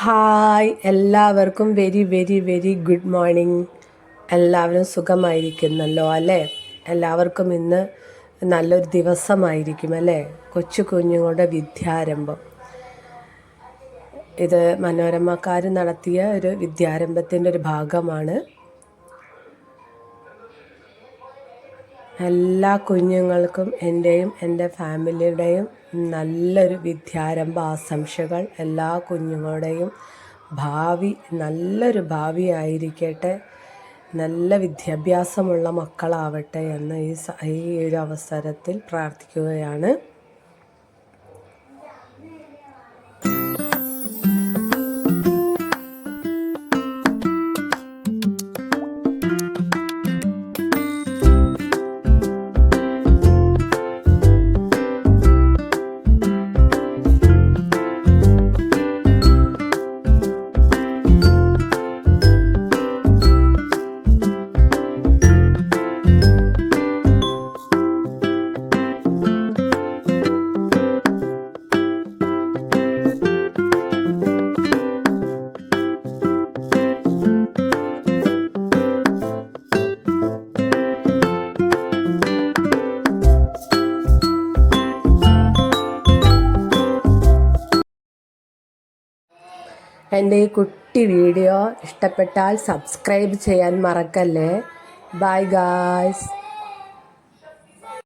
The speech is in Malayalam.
ഹായ്, എല്ലാവർക്കും very very very good morning. എല്ലാവരും സുഖമായിരിക്കുന്നല്ലോ അല്ലേ? എല്ലാവർക്കും ഇന്ന് നല്ലൊരു ദിവസമായിരിക്കും അല്ലേ? കൊച്ചു കുഞ്ഞുങ്ങളുടെ വിദ്യാരംഭം. ഇത് മനോരമക്കാർ നടത്തിയ ഒരു വിദ്യാരംഭത്തിൻ്റെ ഒരു ഭാഗമാണ്. എല്ലാ കുഞ്ഞുങ്ങൾക്കും എൻ്റെയും എൻ്റെ ഫാമിലിയുടെയും നല്ലൊരു വിദ്യാരംഭ ആശംസകൾ. എല്ലാ കുഞ്ഞുങ്ങളുടെയും ഭാവി നല്ലൊരു ഭാവിയായിരിക്കട്ടെ, നല്ല വിദ്യാഭ്യാസമുള്ള മക്കളാവട്ടെ എന്ന് ഈ ഒരു അവസരത്തിൽ പ്രാർത്ഥിക്കുകയാണ്. എൻ്റെ ഈ കുട്ടി വീഡിയോ ഇഷ്ടപ്പെട്ടാൽ സബ്സ്ക്രൈബ് ചെയ്യാൻ മറക്കല്ലേ. Bye guys.